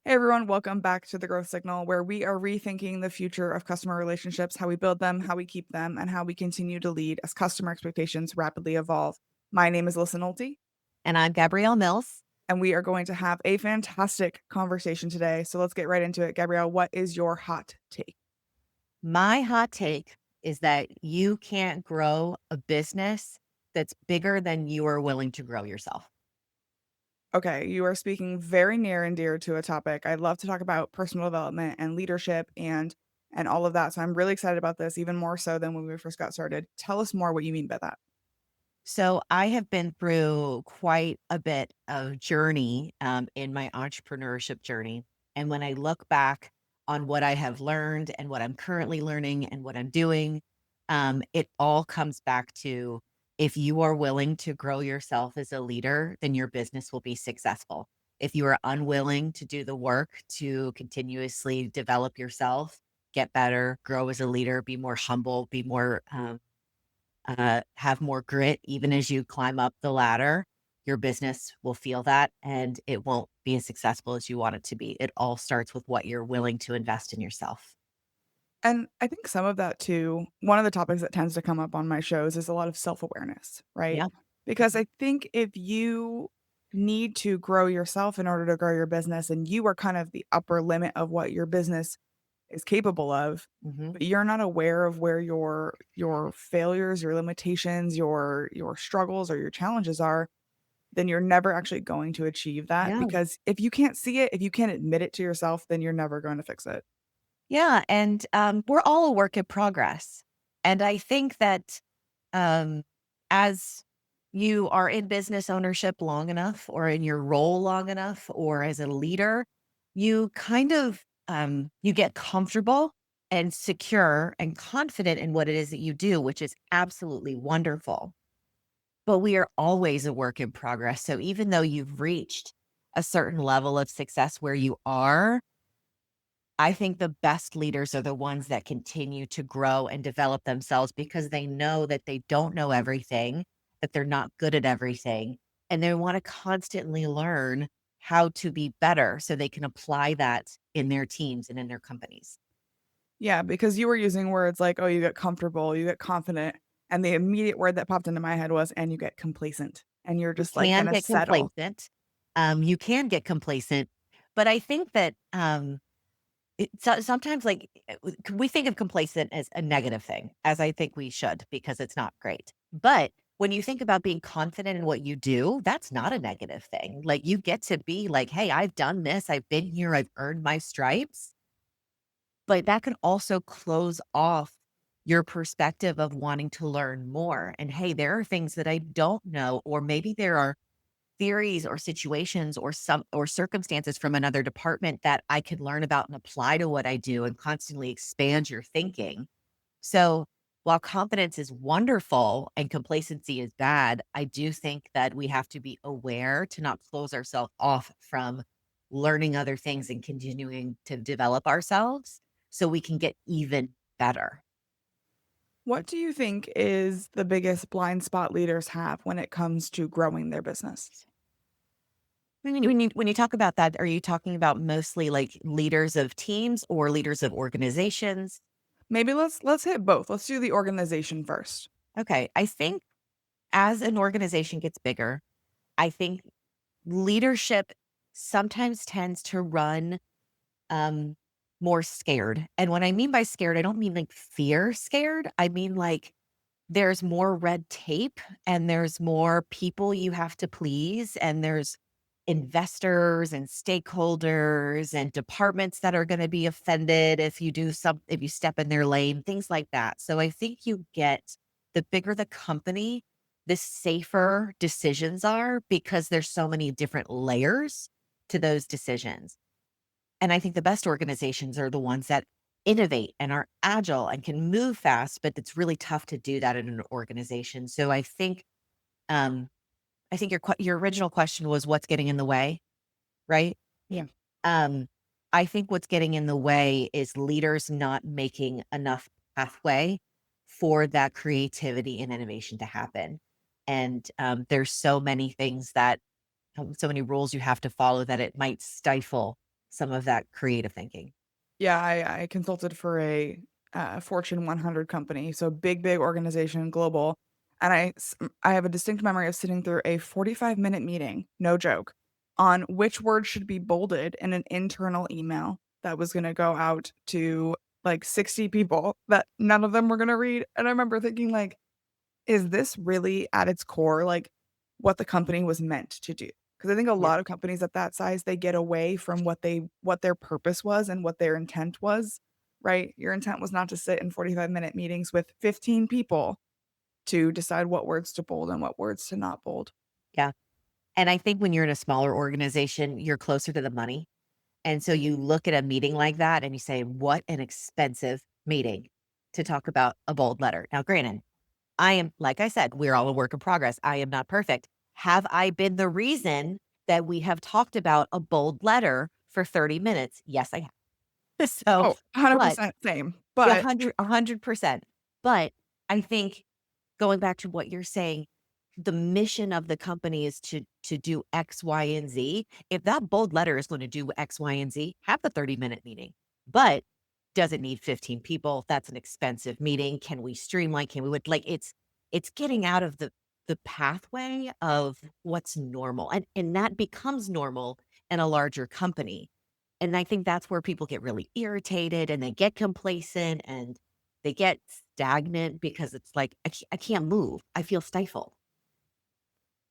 Hey everyone, welcome back to the Growth Signal, where we are rethinking the future of customer relationships, how we build them, how we keep them, and how we continue to lead as customer expectations rapidly evolve. My name is Alyssa Nolte, And I'm Gabrielle Mills. and we are going to have a fantastic conversation today. So let's get right into it. Gabrielle, what is your hot take? My hot take is that you can't grow a business that's bigger than you are willing to grow yourself. Okay, you are speaking very near and dear to a topic. I love to talk about personal development and leadership and all of that. So I'm really excited about this, even more so than when we first got started. Tell us more what you mean by that. So I have been through quite a bit of journey in my entrepreneurship journey. And when I look back on what I have learned and what I'm currently learning and what I'm doing, it all comes back to if you are willing to grow yourself as a leader, then your business will be successful. If you are unwilling to do the work to continuously develop yourself, get better, grow as a leader, be more humble, be more have more grit even as you climb up the ladder, your business will feel that and it won't be as successful as you want it to be. It all starts with what you're willing to invest in yourself. And I think some of that too, one of the topics that tends to come up on my shows is a lot of self-awareness, right? Yeah. Because I think if you need to grow yourself in order to grow your business and you are kind of the upper limit of what your business is capable of, Hmm. but you're not aware of where your failures, your limitations, your struggles or your challenges are, then you're never actually going to achieve that Yeah. because if you can't see it, if you can't admit it to yourself, then you're never going to fix it. Yeah. And we're all a work in progress. And I think that um, as you are in business ownership long enough or in your role long enough or as a leader, you kind of you get comfortable and secure and confident in what it is that you do, which is absolutely wonderful. But we are always a work in progress. So even though you've reached a certain level of success where you are, I think the best leaders are the ones that continue to grow and develop themselves because they know that they don't know everything, that they're not good at everything, and they want to constantly learn how to be better so they can apply that in their teams and in their companies. Yeah, because you were using words like, "Oh, you get comfortable, you get confident," and the immediate word that popped into my head was, "And you get complacent," and you're You just, like, can gonna get settle. complacent. You can get complacent, but I think that sometimes, like, we think of complacent as a negative thing, as I think we should, because it's not great. But when you think about being confident in what you do, that's not a negative thing. Like, you get to be like, hey, I've done this, I've been here, I've earned my stripes. But that can also close off your perspective of wanting to learn more. And hey, there are things that I don't know, or maybe there are theories or situations or some or circumstances from another department that I could learn about and apply to what I do and constantly expand your thinking. So while confidence is wonderful and complacency is bad, I do think that we have to be aware to not close ourselves off from learning other things and continuing to develop ourselves so we can get even better. What do you think is the biggest blind spot leaders have when it comes to growing their business? When you talk about that, are you talking about mostly like leaders of teams or leaders of organizations? Maybe let's hit both. Let's do the organization first. Okay. I think as an organization gets bigger, I think leadership sometimes tends to run um, more scared. And what I mean by scared, I don't mean like fear scared. I mean like there's more red tape and there's more people you have to please and there's investors and stakeholders and departments that are going to be offended if you step in their lane, things like that. So I think you get the bigger the company, the safer decisions are because there's so many different layers to those decisions. And I think the best organizations are the ones that innovate and are agile and can move fast, but it's really tough to do that in an organization. So um, I think your original question was what's getting in the way, right? Yeah. Um, I think what's getting in the way is leaders not making enough pathway for that creativity and innovation to happen. And there's so many things that so many rules you have to follow that it might stifle some of that creative thinking. Yeah, I consulted for a, Fortune 100 company, so big organization, global, and I have a distinct memory of sitting through a 45-minute meeting, no joke, on which word should be bolded in an internal email that was gonna go out to, like, 60 people that none of them were gonna read, and I remember thinking, like, is this really at its core, like, what the company was meant to do? Because I think a Yeah. lot of companies at that size, they get away from what their purpose was and what their intent was, right? Your intent was not to sit in 45-minute meetings with 15 people to decide what words to bold and what words to not bold. Yeah. And I think when you're in a smaller organization, you're closer to the money. And so you look at a meeting like that and you say, what an expensive meeting to talk about a bold letter. Now, granted, I am, like I said, we're all a work in progress. I am not perfect. Have I been the reason that we have talked about a bold letter for 30 minutes? Yes, I have. So, Oh, but 100% same, yeah, but 100%. But I think going back to what you're saying, the mission of the company is to do X, Y, and Z. If that bold letter is going to do X, Y, and Z, have the 30-minute meeting. But does it need 15 people? That's an expensive meeting. Can we streamline? Can we would like it's getting out of the pathway of what's normal. And that becomes normal in a larger company. And I think that's where people get really irritated and they get complacent and they get stagnant because it's like, I can't move. I feel stifled.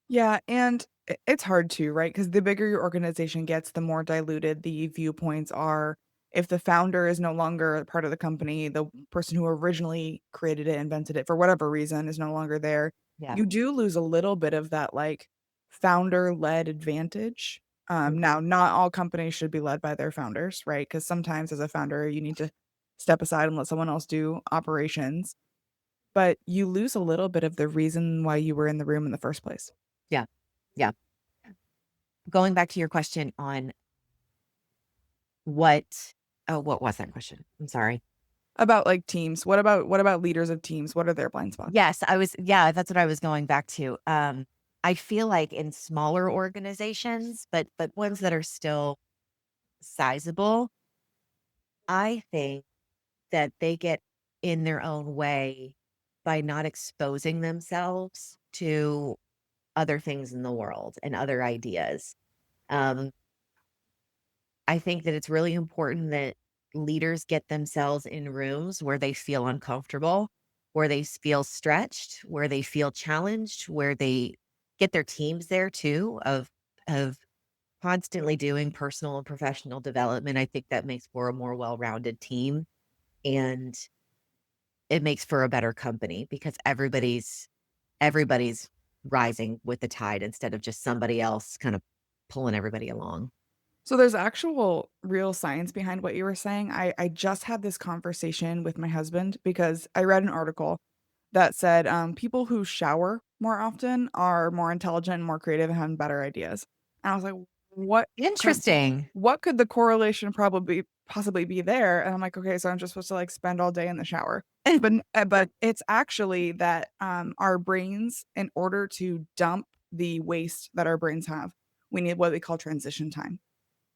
yeah, and it's hard too, right? Because the bigger your organization gets, the more diluted the viewpoints are. If the founder is no longer a part of the company, the person who originally created it, invented it for whatever reason is no longer there, Yeah. you do lose a little bit of that, like, founder-led advantage. Mhm. Now, not all companies should be led by their founders, right? Because sometimes as a founder, you need to step aside and let someone else do operations, but you lose a little bit of the reason why you were in the room in the first place. Yeah. Yeah. Going back to your question on what what was that question? I'm sorry. About, like, teams, what about leaders of teams? What are their blind spots? Yes, yeah, that's what I was going back to. I feel like in smaller organizations, but ones that are still sizable, I think that they get in their own way by not exposing themselves to other things in the world and other ideas. Um, I think that it's really important that leaders get themselves in rooms where they feel uncomfortable, where they feel stretched, where they feel challenged, where they get their teams there too of constantly doing personal and professional development. I think that makes for a more well-rounded team and it makes for a better company because everybody's rising with the tide instead of just somebody else kind of pulling everybody along. So there's actual real science behind what you were saying. I just had this conversation with my husband because I read an article that said, people who shower more often are more intelligent and more creative and have better ideas. And I was like, "What could Interesting. what could the correlation probably possibly be there?" And I'm like, "Okay, so I'm just supposed to, like, spend all day in the shower." But it's actually that, our brains, in order to dump the waste that our brains have, we need what we call transition time.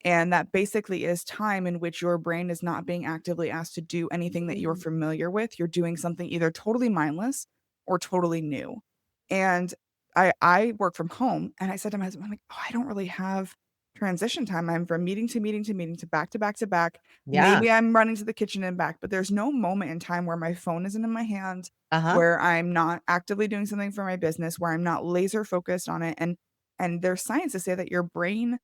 And that basically is time in which your brain is not being actively asked to do anything that you're Mm. familiar with. You're doing something either totally mindless or totally new. And I work from home and I said to my husband, I'm like, "Oh, I don't really have transition time. I'm from meeting to meeting to meeting to back to back to back. Yeah. Maybe I'm running to the kitchen and back, but there's no moment in time where my phone isn't in my hand, Uh-huh. where I'm not actively doing something for my business, where I'm not laser focused on it." And there's science to say that your brain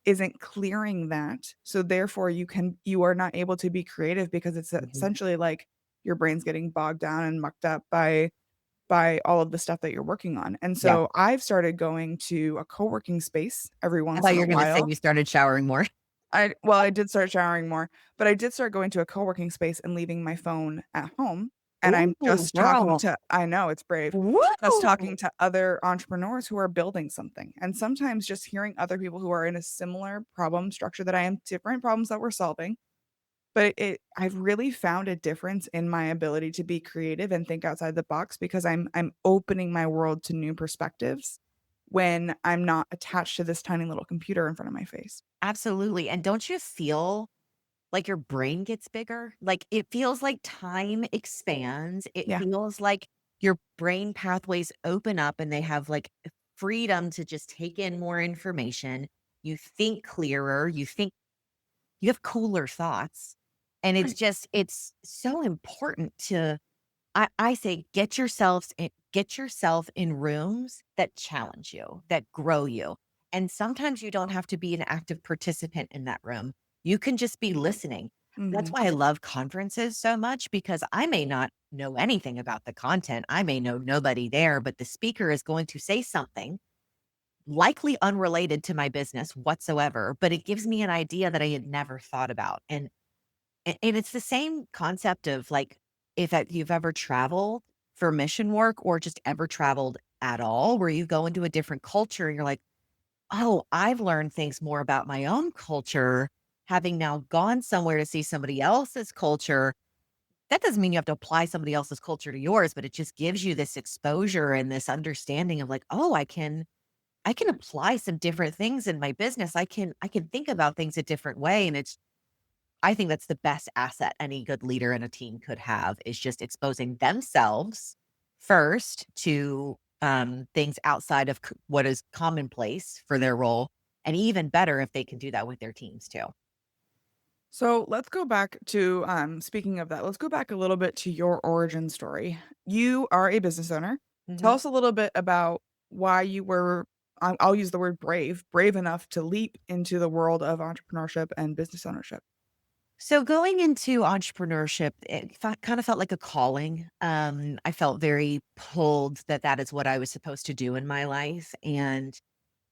isn't clearing that, so therefore you are not able to be creative because it's Mhm. essentially like your brain's getting bogged down and mucked up by all of the stuff that you're working on, and Yeah. so I've started going to a co-working space every I once thought in you a were gonna say while. you started showering more. I did start showering more, but I did start going to a co-working space and leaving my phone at home, and I'm Ooh, just talking girl. to I know, it's brave. Just Woo! talking to other entrepreneurs who are building something, and sometimes just hearing other people who are in a similar problem structure that I am, different problems that we're solving, but I've really found a difference in my ability to be creative and think outside the box because I'm opening my world to new perspectives when I'm not attached to this tiny little computer in front of my face. Absolutely. And don't you feel like your brain gets bigger? Like, it feels like time expands. It Yeah. feels like your brain pathways open up and they have like freedom to just take in more information. You think clearer, you have cooler thoughts. And it's Right. just, it's so important to, I say, get yourself in rooms that challenge you, that grow you. And sometimes you don't have to be an active participant in that room. You can just be listening. That's Mhm. why I love conferences so much, because I may not know anything about the content. I may know nobody there, but the speaker is going to say something likely unrelated to my business whatsoever, but it gives me an idea that I had never thought about. And it's the same concept of, like, if you've ever traveled for mission work or just ever traveled at all, where you go into a different culture and you're like, "Oh, I've learned things more about my own culture, having now gone somewhere to see somebody else's culture." That doesn't mean you have to apply somebody else's culture to yours, but it just gives you this exposure and this understanding of, like, "Oh, I can apply some different things in my business. I can think about things a different way." And I think that's the best asset any good leader and a team could have, is just exposing themselves first to things outside of what is commonplace for their role. And even better if they can do that with their teams too. So let's go back to, speaking of that, let's go back a little bit to your origin story. You are a business owner. Tell Mhm. us a little bit about why you were, I'll use the word brave enough to leap into the world of entrepreneurship and business ownership. So going into entrepreneurship, it kind of felt like a calling. I felt very pulled that that is what I was supposed to do in my life. And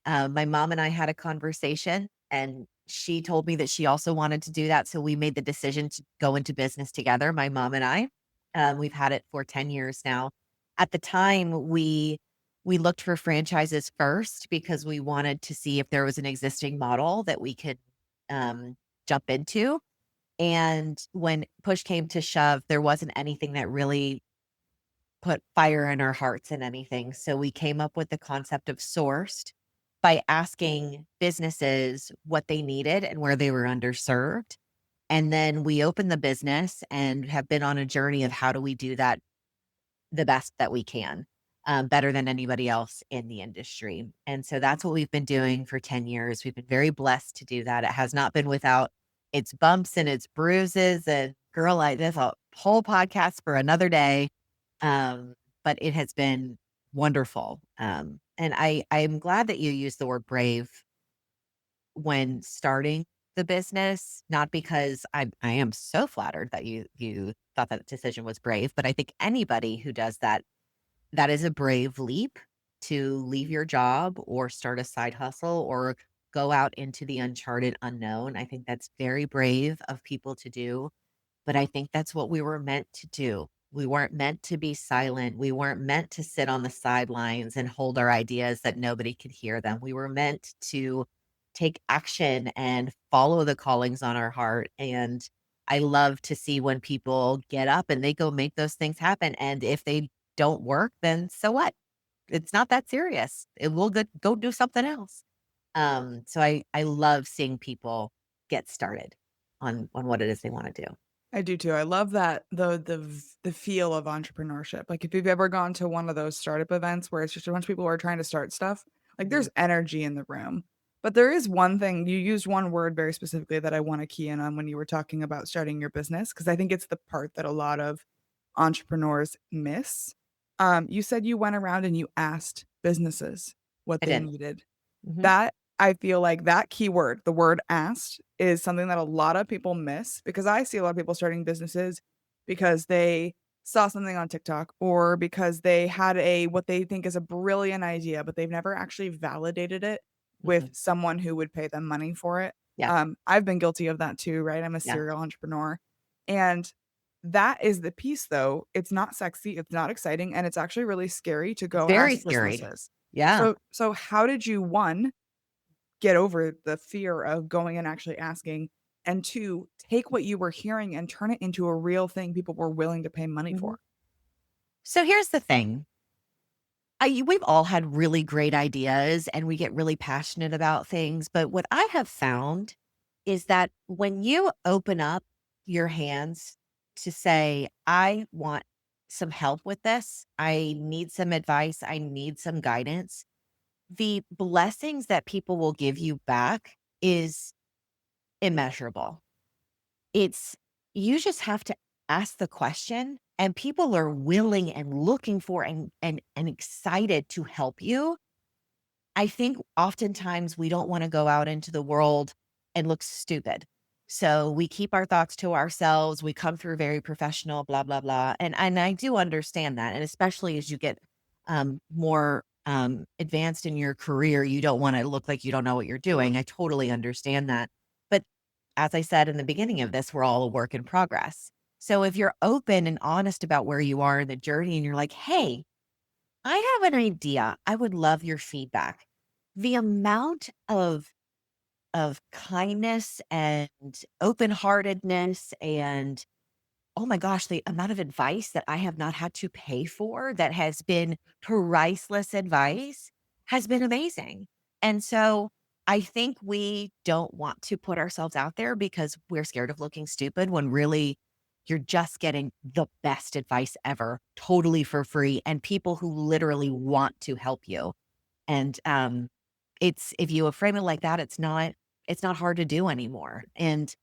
my mom and I had a conversation, and she told me that she also wanted to do that. So we made the decision to go into business together, my mom and I. We've had it for 10 years now. At the time, we looked for franchises first because we wanted to see if there was an existing model that we could jump into. And when push came to shove, there wasn't anything that really put fire in our hearts in anything. So we came up with the concept of sourced by asking businesses what they needed and where they were underserved. And then we opened the business and have been on a journey of how do we do that the best that we can, better than anybody else in the industry. And so that's what we've been doing for 10 years. We've been very blessed to do that. It has not been without its bumps and its bruises. And girl, there's a whole podcast for another day. Um, but it has been wonderful. And I'm glad that you used the word brave when starting the business, not because I am so flattered that you thought that decision was brave, but I think anybody who does that, that is a brave leap, to leave your job or start a side hustle or go out into the uncharted unknown. I think that's very brave of people to do. But I think that's what we were meant to do. We weren't meant to be silent. We weren't meant to sit on the sidelines and hold our ideas that nobody could hear them. We were meant to take action and follow the callings on our heart. And I love to see when people get up and they go make those things happen. And if they don't work, then so what? It's not that serious. It will go do something else. So I love seeing people get started on what it is they want to do. I do too. I love that the feel of entrepreneurship. Like if you've ever gone to one of those startup events where it's just a bunch of people who are trying to start stuff, like Mhm. there's energy in the room. But there is one thing, you used one word very specifically that I want to key in on when you were talking about starting your business, because I think it's the part that a lot of entrepreneurs miss. You said you went around and you asked businesses what I they did. needed. Mhm. That I feel like that keyword, the word asked, is something that a lot of people miss because I see a lot of people starting businesses because they saw something on TikTok or because they had a what they think is a brilliant idea, but they've never actually validated it with Mhm. someone who would pay them money for it. Yeah, I've been guilty of that too, right? I'm a yeah. serial entrepreneur. And that is the piece though. It's not sexy, it's not exciting, and it's actually really scary to go Very ask scary. businesses. Yeah. So how did you, 1, get over the fear of going and actually asking, and 2, take what you were hearing and turn it into a real thing people were willing to pay money Mhm. for? So here's the thing. We've all had really great ideas and we get really passionate about things. But what I have found is that when you open up your hands to say, I want some help with this, I need some advice, I need some guidance, the blessings that people will give you back is immeasurable. It's you just have to ask the question and people are willing and looking for and excited to help you. I think oftentimes we don't wanna go out into the world and look stupid. So we keep our thoughts to ourselves, we come through very professional, blah, blah, blah, and I do understand that, and especially as you get, more, advanced in your career, you don't wanna look like you don't know what you're doing, I totally understand that. But as I said in the beginning of this, we're all a work in progress. So if you're open and honest about where you are in the journey and you're like, "Hey, I have an idea. I would love your feedback." The amount of kindness and open-heartedness and, oh my gosh, the amount of advice that I have not had to pay for that has been priceless advice has been amazing. And so I think we don't want to put ourselves out there because we're scared of looking stupid when really you're just getting the best advice ever, totally for free, and people who literally want to help you. And it's if you frame it like that, it's not hard to do anymore. And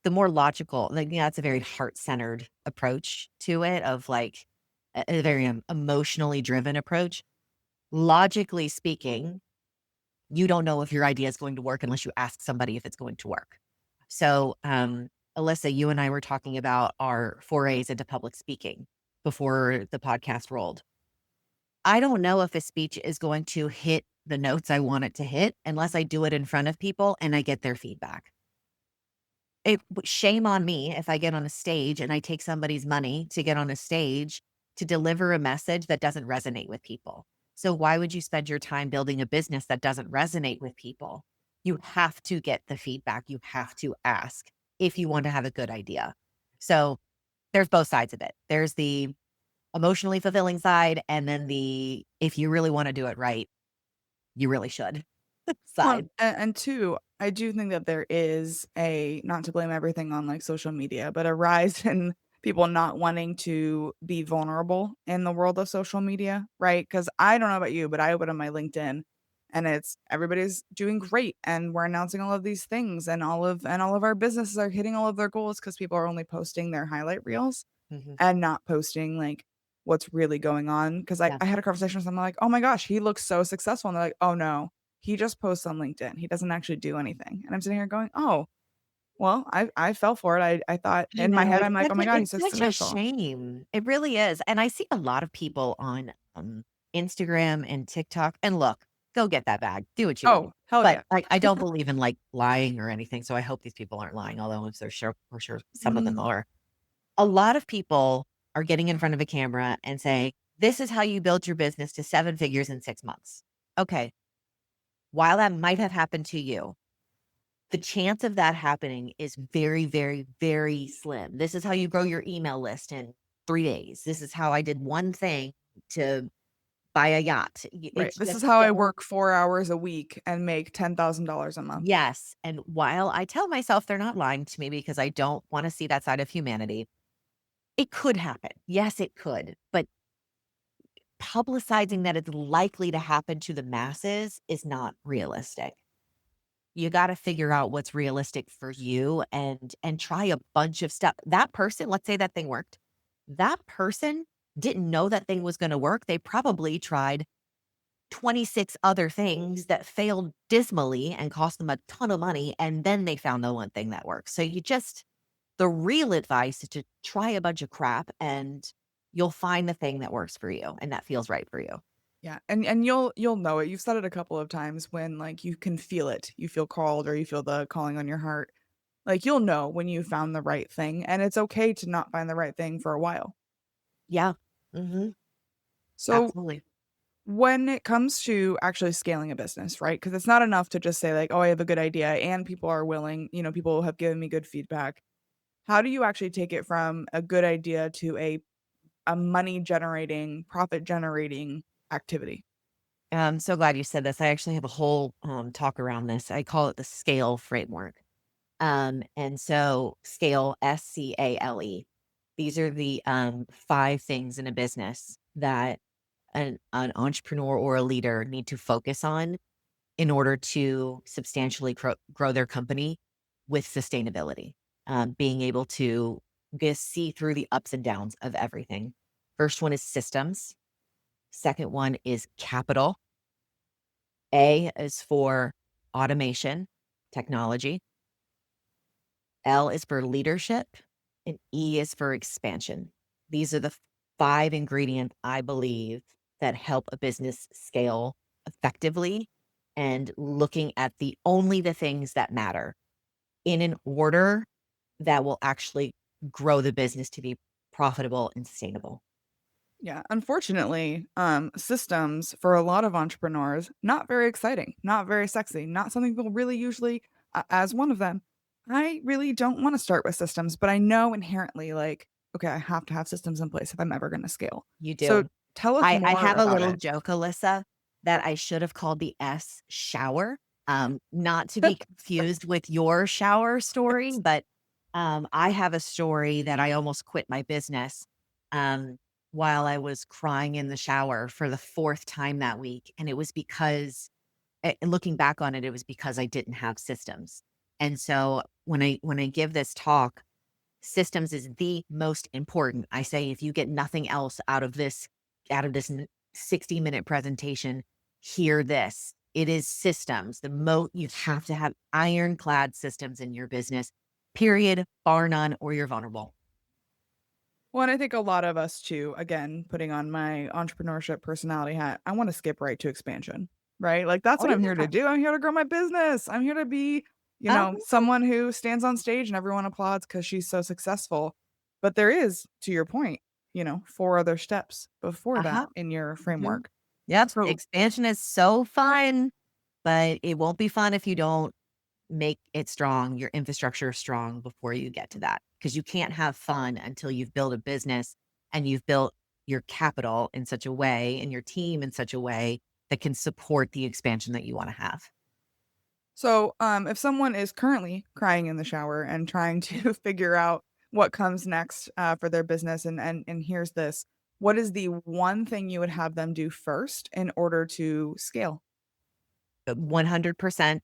the more logical, like, yeah, it's a very heart-centered approach to it of, like, a very, emotionally driven approach. Logically speaking, you don't know if your idea is going to work unless you ask somebody if it's going to work. So, Alyssa, you and I were talking about our forays into public speaking before the podcast rolled. I don't know if a speech is going to hit the notes I want it to hit unless I do it in front of people and I get their feedback. Shame on me if I get on a stage and I take somebody's money to get on a stage to deliver a message that doesn't resonate with people. So why would you spend your time building a business that doesn't resonate with people? You have to get the feedback. You have to ask if you want to have a good idea. So there's both sides of it. There's the emotionally fulfilling side and then the if you really want to do it right, you really should Well, side. and 2, I do think that there is a not to blame everything on, like, social media, but a rise in people not wanting to be vulnerable in the world of social media, right? Because I don't know about you, but I open up my LinkedIn, and it's everybody's doing great, and we're announcing all of these things, and all of our businesses are hitting all of their goals because people are only posting their highlight reels Mhm. and not posting, like, what's really going on. Because I had a conversation with someone like, "Oh my gosh, he looks so successful," and they're like, "Oh, no. He just posts on LinkedIn. He doesn't actually do anything." And I'm sitting here going, "Oh, well, I fell for it." I thought I in my know, head, I'm like, "Oh my god, he's it's so such a successful." shame. It really is, and I see a lot of people on, Instagram and TikTok, and look, go get that bag, do what you want, Oh, hell but yeah. I don't believe in, like, lying or anything, so I hope these people aren't lying, although I'm so sure for sure some of them Mm, are. A lot of people are getting in front of a camera and saying, "This is how you build your business to 7 figures in 6 months." Okay, while that might have happened to you, the chance of that happening is very, very, very slim. This is how you grow your email list in 3 days. This is how I did one thing to buy a yacht. right. It's This is just how I so work 4 hours a week and make $10,000 a month. yes, and while I tell myself they're not lying to me because I don't wanna see that side of humanity, it could happen. Yes, it could, but publicizing that it's likely to happen to the masses is not realistic. You gotta figure out what's realistic for you and try a bunch of stuff. That person, let's say that thing worked. That person didn't know that thing was gonna work. They probably tried 26 other things that failed dismally and cost them a ton of money, and then they found the one thing that works. So you just the real advice is to try a bunch of crap, and you'll find the thing that works for you and that feels right for you. Yeah, and you'll know it. You've said it a couple of times when, like, you can feel it. You feel called or you feel the calling on your heart. Like, you'll know when you found the right thing, and it's okay to not find the right thing for a while. Yeah. Mhm. So Absolutely. when it comes to actually scaling a business, right? Because it's not enough to just say like, "Oh, I have a good idea," and people are willing, people have given me good feedback. How do you actually take it from a good idea to a money generating, profit generating activity? I'm so glad you said this. I actually have a whole talk around this. I call it the scale framework. And so scale, SCALE. These are the 5 things in a business that an entrepreneur or a leader need to focus on in order to substantially grow their company with sustainability. Being able to just see through the ups and downs of everything. First one is systems. Second one is capital. A is for automation, technology. L is for leadership, and E is for expansion. These are the 5 ingredients I believe that help a business scale effectively, and looking at the things that matter in an order that will actually grow the business to be profitable and sustainable. Yeah, unfortunately, systems for a lot of entrepreneurs, not very exciting, not very sexy, not something people really usually, as one of them. I really don't want to start with systems, but I know inherently, like, okay, I have to have systems in place if I'm ever going to scale. You So do. tell us I more have a about little it. joke, Alyssa, that I should have called the S shower, not to be confused with your shower story, but, I have a story that I almost quit my business, um, while I was crying in the shower for the 4th time that week, and it was because looking back on it, it was because I didn't have systems. And so when I give this talk, systems is the most important. I say if you get nothing else out of this 60-minute presentation, hear this. It is systems. You have to have ironclad systems in your business. Period, bar none, or you're vulnerable. Well, and I think a lot of us too, again, putting on my entrepreneurship personality hat, I want to skip right to expansion, right? Like that's Oh what I'm here to yeah. do. I'm here to grow my business. I'm here to be, Oh, someone who stands on stage and everyone applauds because she's so successful. But there is, to your point, 4 other steps before that uh-huh. in your Mhm. framework. Yep. So Expansion is so fun, but it won't be fun if you don't make it strong, your infrastructure strong before you get to that. Because you can't have fun until you've built a business and you've built your capital in such a way and your team in such a way that can support the expansion that you want to have. if someone is currently crying in the shower and trying to figure out what comes next for their business, and here's this, what is the one thing you would have them do first in order to scale? But 100%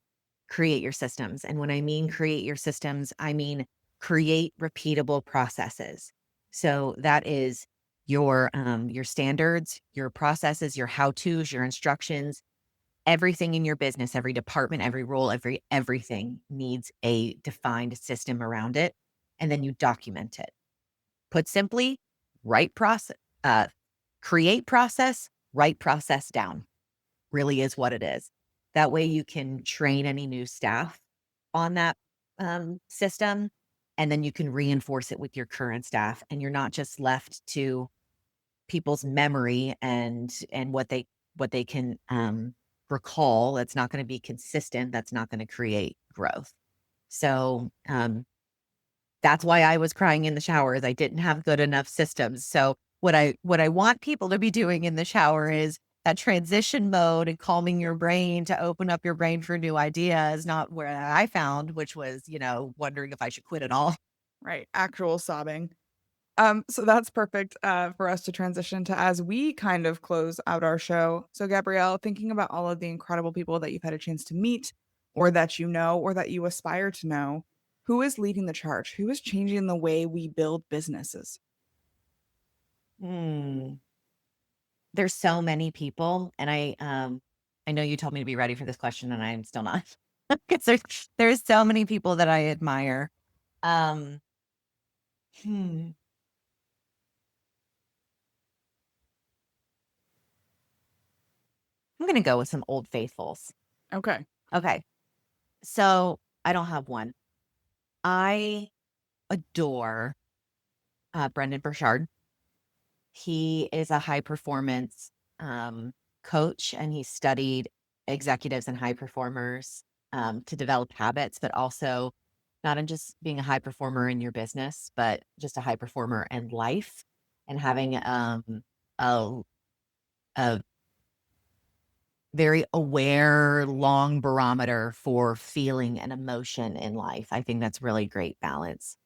create your systems. And when I mean create your systems, I mean create repeatable processes. So that is your standards, your processes, your how-tos, your instructions. Everything in your business, every department, every role, everything needs a defined system around it, and then you document it. Put simply, write process, uh, create process, write process down. Really is what it is. That way, you can train any new staff on that system, and then you can reinforce it with your current staff, and you're not just left to people's memory and what they can recall. That's not going to be consistent. That's not going to create growth. So that's why I was crying in the shower, is I didn't have good enough systems. So what I want people to be doing in the shower is that transition mode and calming your brain to open up your brain for new ideas, not where I found, which was, wondering if I should quit it all. Right, actual sobbing. So that's perfect for us to transition to as we kind of close out our show. So, Gabrielle, thinking about all of the incredible people that you've had a chance to meet, or that you know, or that you aspire to know, who is leading the charge? Who is changing the way we build businesses? Hmm. There's so many people, and I know you told me to be ready for this question, and I'm still not. 'Cause there's so many people that I admire. Um, hmm, I'm gonna go with some old faithfuls. Okay. Okay, so I don't have one. I adore, Brendan Burchard. He is a high performance, coach, and he studied executives and high performers, to develop habits, but also not in just being a high performer in your business, but just a high performer in life, and having, a very aware, long barometer for feeling and emotion in life. I think that's really great balance.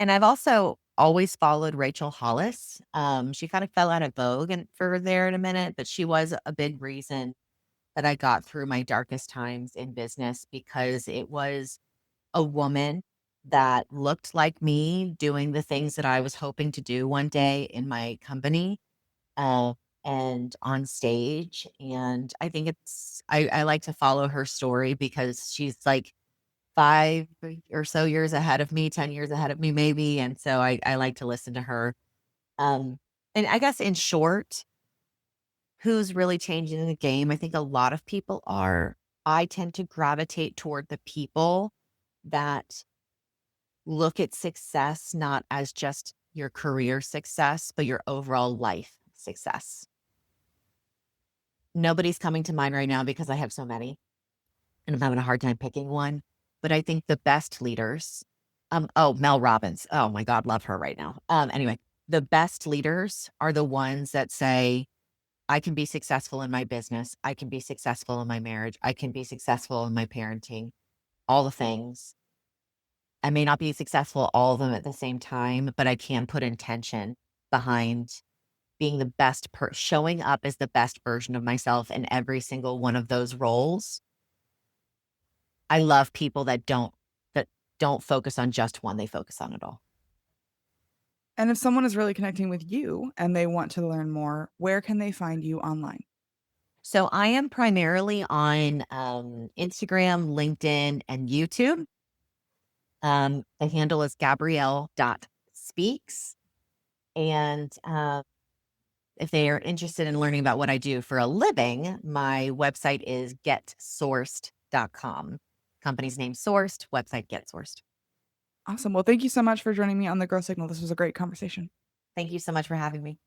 And I've also always followed Rachel Hollis. She kind of fell out of vogue and for there in a minute, but she was a big reason that I got through my darkest times in business because it was a woman that looked like me doing the things that I was hoping to do one day in my company, uh, and on stage. And I think I like to follow her story because she's like 5 or so years ahead of me, 10 years ahead of me, maybe. And so I like to listen to her. Um, and I guess in short, who's really changing the game? I think a lot of people are. I tend to gravitate toward the people that look at success not as just your career success, but your overall life success. Nobody's coming to mind right now because I have so many and I'm having a hard time picking one. But I think the best leaders, oh, Mel Robbins. Oh my God, love her right now. Anyway, the best leaders are the ones that say, I can be successful in my business. I can be successful in my marriage. I can be successful in my parenting, all the things. I may not be successful all of them at the same time, but I can put intention behind being the showing up as the best version of myself in every single one of those roles. I love people that don't focus on just one, they focus on it all. And if someone is really connecting with you and they want to learn more, where can they find you online? So I am primarily on Instagram, LinkedIn, and YouTube. The handle is Gabrielle.speaks. And if they are interested in learning about what I do for a living, my website is getsourced.com. Company's name Sourced, website Get Sourced. Awesome. Well, thank you so much for joining me on the Girl Signal. This was a great conversation. Thank you so much for having me.